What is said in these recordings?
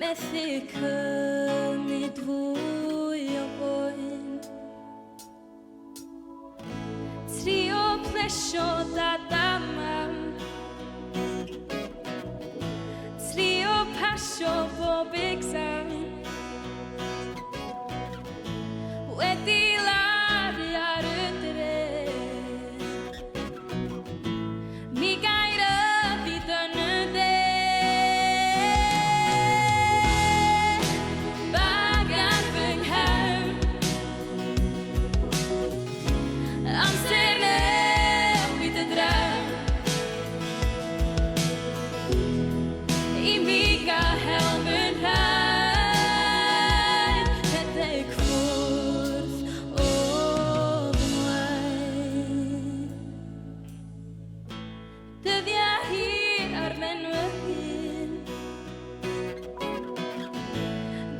methu cymryd fwy o boen. Trio plesio dad a mam, trio pasio bob exam, wedi laru ar y dref. Mi gair y byd yn y de. Bag ar fy nghefn, amser newid y dref. I mi gael help yn rhaid, rhedeg ffwrdd o fy ngwaed. Dyddiau hir ar ben fy hun,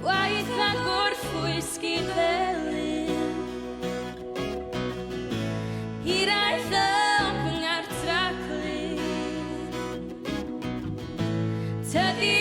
gwaith a gorffwys gyd-felyn. Hiraeth ymp yng ngartra clun, tydi